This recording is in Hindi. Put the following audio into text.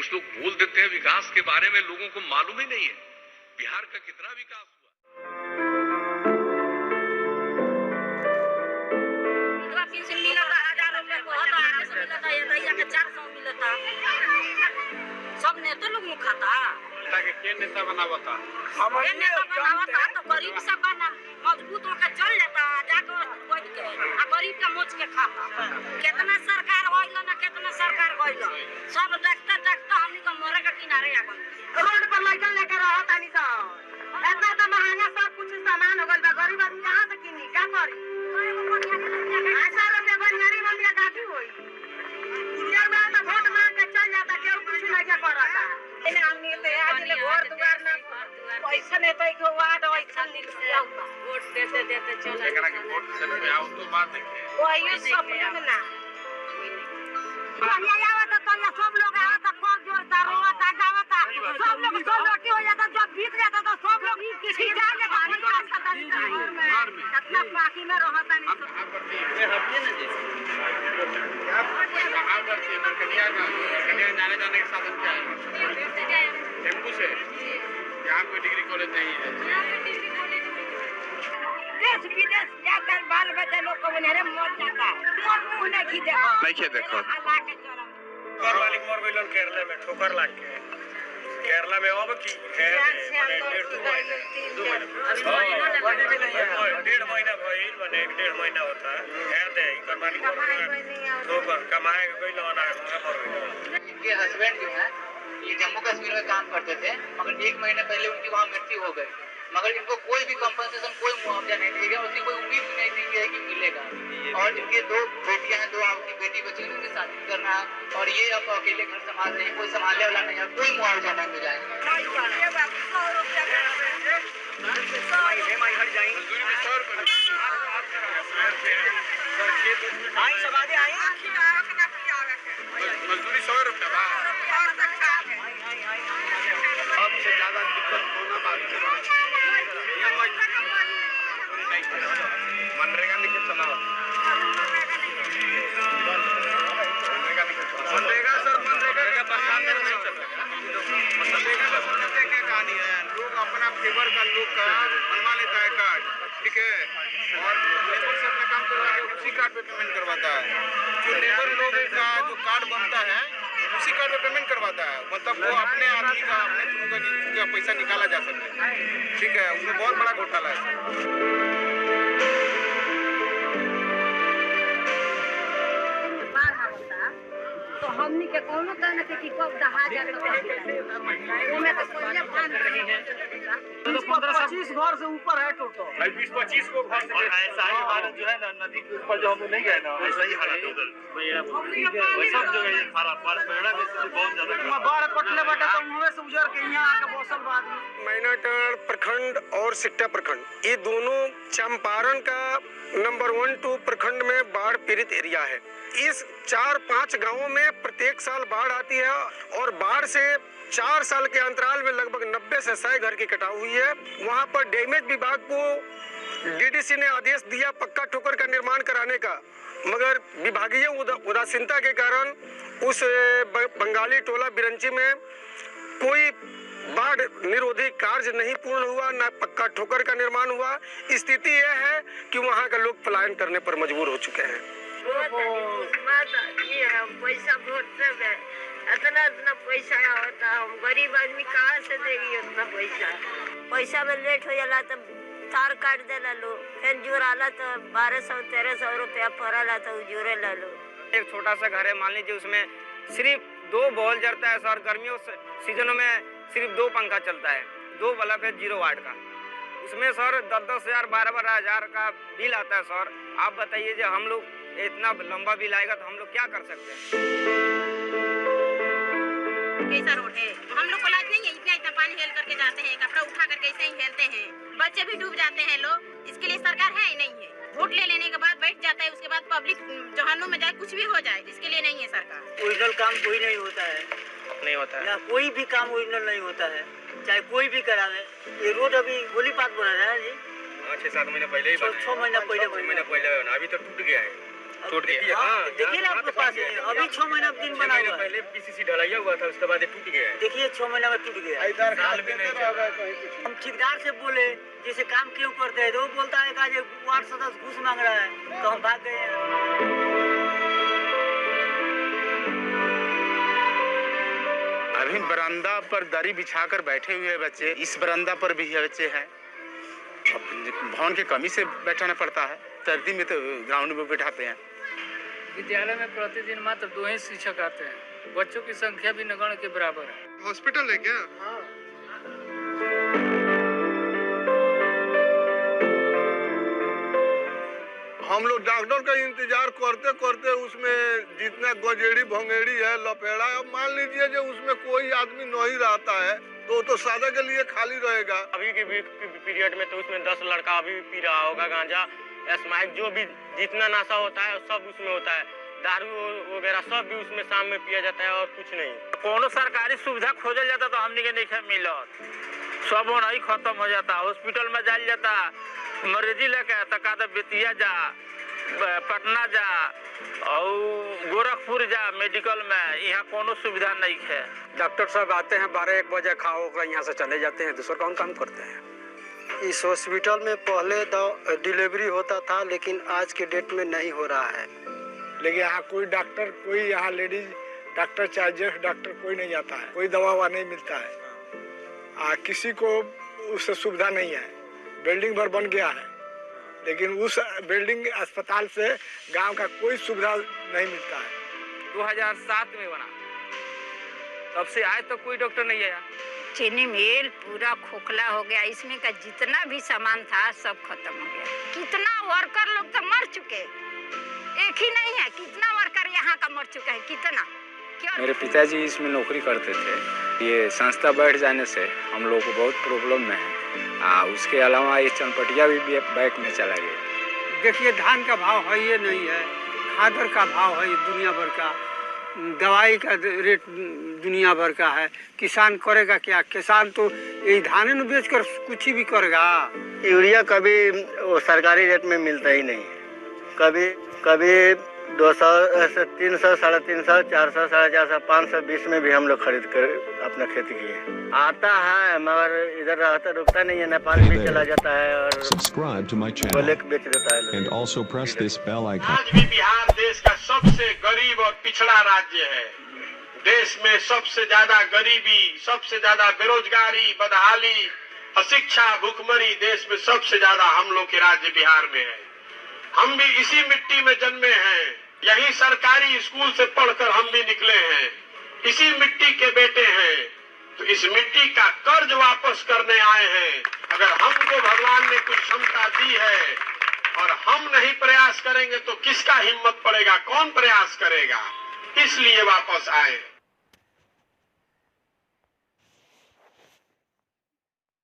कुछ लोग बोल देते हैं विकास के बारे में, लोगों को मालूम ही नहीं है बिहार का कितना विकास हुआ। पेंशन मिलता 1000 रुपया को होता, 800 मिलता, ये दैया के 400 मिलता। सब नेता लोग मुँह खाता के नेता बनावता, हमारे नेता बनावता तो गरीब सब बना मजबूत होकर चल जाता, जाकर बैठ के आ गरीब का मोच के खाता। कितना सरकार होइल ना, कितना सरकार होइल, सब देखता देखता हमनी को मोरे के किनारे आ गइल। रोड पर लइकन लेकर रहत आनी सा, इतना तो महंगा सब कुछ सामान हो गइल बा, गरीब आदमी कहां से किनी का करी। 800 रुपया बनियारी मंदिर काफी होई, इधर बा तो वोट मांग के चल जाता, केहू कुछ नहीं के करता। एने हमनी के आज ले घर दुआर ना पैसा ने तई को वाद ऐसा निकलिया वोट देते देते चला एकरा के वोट से पे आओ तो बात है वो आइए सब लोग ना बढ़िया आवत तो या सब लोग आवत कॉल जोरदार रोता गावता, सब लोग सो रोटी हो जाता, जब बीत जाता तो सब लोग किसी जा के गाड़ी का खाता नहीं कितना बाकी में रहता नहीं सब ये हटिए ना जी आप करती है कन्या जाने जाने के साधन क्या है? टेम्पू से यहाँ कोई डिग्री कॉलेज नहीं है, देश विदेश जाकर बाल बच्चे लोग को उन्हें मर जाता, मर मुंह नहीं खींचे नहीं देखो घर वाली मर गइलन केरला में ठोकर लाग के। केरला में अब की है 1.5 महीना भइल माने 1.5 महीना होता है दे घर वाली ठोकर कमाए गइल ना मर गइल। इनके हस्बैंड जो है ये जम्मू कश्मीर में काम करते थे, मगर 1 महीने पहले उनकी वहाँ मृत्यु हो गई, मगर इनको कोई भी कंपनसेशन कोई मुआवजा नहीं दिया गया, उनकी कोई उम्मीद भी नहीं दी गई है कि मिलेगा। और इनके 2 बेटियां हैं, 2 आपकी बेटी बची है, उनकी शादी करना है और ये अब अकेले घर संभाल नहीं, कोई संभालने वाला नहीं है, कोई मुआवजा नहीं मिल जाएगा। मजदूरी 100 रुपया सबसे ज्यादा दिक्कत होना बात मनरेगा लिखे चला मनरेगा सर मनरेगा का बरसात में नहीं चल रहा मनरेगा का सोचते क्या कहानी है, लोग अपना फेवर का लोग का बनवा लेता है कार्ड, ठीक है, और लेबर से अपना काम करवा के उसी कार्ड पे पेमेंट करवाता है। जो लेबर लोग का जो कार्ड बनता है उसी कार्ड पे पेमेंट करवाता है, मतलब वो अपने आदमी का अपने थ्रू का जिसका पैसा निकाला जा सके, ठीक है, उसमें बहुत बड़ा घोटाला है। तो हमनी के कोनो कहने के कि कब दहा जाए वो में तो कोई फान नहीं है, 15-20 घर से ऊपर है टोटल 20-25 को घर से ऐसा ही हालत जो है ना, नदी के ऊपर जो हम नहीं गए ना वैसा ही हालत उधर सब जगह ये खराब बारिश पड़ा वैसे बहुत ज्यादा बाढ़ पटले बटा तो मुंह से उजर के यहाँ आके बसल बाद मैनाटांड़ प्रखंड और सिकटा प्रखंड ये दोनों चंपारण का नंबर 1-2 प्रखंड में बाढ़ पीड़ित एरिया है। इस 4-5 गांवों में प्रत्येक साल बाढ़ आती है और बाढ़ से 4 साल के अंतराल में लगभग 90 से 100 घर की कटाव हुई है। वहां पर डैमेज विभाग को डीडीसी ने आदेश दिया पक्का ठोकर का निर्माण कराने का, मगर विभागीय उदासीनता के कारण उस बंगाली टोला बिरंची में कोई बाढ़ निरोधी कार्य नहीं पूर्ण हुआ, न पक्का ठोकर का निर्माण हुआ। स्थिति यह है कि वहां का लोग पलायन करने पर मजबूर हो चुके हैं। पैसा बहुत सब है, इतना पैसा होता, हम गरीब आदमी कहाँ से देगी उतना पैसा में लेट हो जाला तो तार काट देला लो, फिर जुराला तो 1200-1300 रुपया पड़ला तो जुरे ला लो। एक छोटा सा घर है, मान लीजिए उसमें सिर्फ 2 बॉल जलता है सर, गर्मियों सीजनों में सिर्फ 2 पंखा चलता है, 2 बल्ब है 0 वाट का, उसमें सर 10-10 हज़ार 12-12 हज़ार का बिल आता है सर। आप बताइए जो हम लोग इतना लंबा बिल आएगा तो हम लोग क्या कर सकते हैं। कैसा रोड है, हम लोग को लाज नहीं है, इतना पानी हेल करके जाते हैं, कपड़ा उठा करके ऐसे ही हेलते हैं, बच्चे भी डूब जाते हैं लोग, इसके लिए सरकार है ही नहीं है। वोट ले लेने के बाद बैठ जाता है, उसके बाद पब्लिक जहानों में जाए कुछ भी हो जाए, इसके लिए नहीं है सरकार। ओरिजिनल काम कोई नहीं होता है, नहीं होता है ना कोई भी काम ओरिजिनल नहीं होता है, चाहे कोई भी करावे। ये रोड अभी गोली पात बना रहा है जी, 6-7 महीने पहले ही 6 महीना पहले अभी तो टूट गया है। टूट गया। देखिए ना आपके पास अभी 6 महीना दिन बना हुआ है। पहले पीसीसी ढलाइया हुआ था, उसके बाद ये टूट गया है। देखिए 6 महीना में टूट गया। साल भी नहीं चला। हम ठेकेदार से बोले जैसे काम क्यों करते हैं, तो वो बोलता है कि वार्ड सदस्य घूस मांग रहा है, तो हम भाग गए हैं। अभी बरामदा पर दरी बिछाकर बैठे हुए बच्चे, इस बरामदा पर भी बच्चे हैं। भवन की कमी से बैठाना पड़ता है, सर्दी में तो ग्राउंड में बैठाते हैं। विद्यालय में प्रतिदिन मात्र 2 ही शिक्षक आते हैं, बच्चों की संख्या भी नगण्य के बराबर है। हॉस्पिटल है क्या? हम लोग डॉक्टर का इंतजार करते करते उसमें जितना गजेड़ी भंगेड़ी है, लपेड़ा है, मान लीजिए जो उसमें कोई आदमी नहीं रहता है तो सादा के लिए खाली रहेगा। अभी के पीरियड में तो उसमें 10 लड़का अभी भी पी रहा होगा गांजा, स्मैक, जो भी जितना नशा होता है सब उसमें होता है। दारू वगैरह सब भी उसमें शाम में पिया जाता है और कुछ नहीं। कोनो सरकारी सुविधा खोजल जाता तो हमने के नहीं मिलत, सब वही खत्म हो जाता। हॉस्पिटल में जाल जाता, मरीजी लेके तका तो बेतिया जा, पटना जा और गोरखपुर जा मेडिकल में, यहाँ कोनो सुविधा नहीं है। डॉक्टर साहब आते हैं 12-1 बजे, खाओ कर यहाँ से चले जाते हैं, दूसरा कौन काम करते हैं। इस हॉस्पिटल में पहले डिलीवरी होता था, लेकिन आज के डेट में नहीं हो रहा है। लेकिन यहाँ कोई डॉक्टर, कोई यहाँ लेडीज डॉक्टर चाहे जेंट्स डॉक्टर कोई नहीं आता है, कोई दवा नहीं मिलता है। किसी को उससे सुविधा नहीं है। बिल्डिंग भर बन गया है, लेकिन उस बिल्डिंग अस्पताल से गांव का कोई सुविधा नहीं मिलता है। 2007 में बना, तब से आज तक कोई डॉक्टर नहीं आया। चीनी मिल पूरा खोखला हो गया, इसमें का जितना भी सामान था सब खत्म हो गया। कितना वर्कर लोग तो मर चुके, एक ही नहीं है, कितना वर्कर यहाँ का मर चुका है, कितना। मेरे पिताजी इसमें नौकरी करते थे। ये संस्था बैठ जाने से हम लोग को बहुत प्रॉब्लम में है। उसके अलावा ये चनपटिया भी बैक में चला गया। देखिए धान का भाव है ये नहीं है, खादर का भाव है दुनिया भर का, दवाई का रेट दुनिया भर का है। किसान करेगा क्या? किसान तो यही धान न बेच कर कुछ भी करेगा। यूरिया कभी वो सरकारी रेट में मिलता ही नहीं है, कभी 200, 300, 350, 400, 450, 520 में भी हम लोग खरीद कर अपना खेती किए। आता है मगर इधर रहता रुकता नहीं है, नेपाल भी चला जाता है और Subscribe to my channel बोले बेच देता है। and also press this bell icon. आज भी बिहार देश का सबसे गरीब और पिछड़ा राज्य है। देश में सबसे ज्यादा गरीबी, सबसे ज्यादा बेरोजगारी, बदहाली, अशिक्षा, भूखमरी देश में सबसे ज्यादा हम लोग के राज्य बिहार में है। हम भी इसी मिट्टी में जन्मे हैं, यही सरकारी स्कूल से पढ़कर हम भी निकले हैं, इसी मिट्टी के बेटे हैं। तो इस मिट्टी का कर्ज वापस करने आए हैं। अगर हमको भगवान ने कुछ क्षमता दी है और हम नहीं प्रयास करेंगे तो किसका हिम्मत पड़ेगा, कौन प्रयास करेगा? इसलिए वापस आए।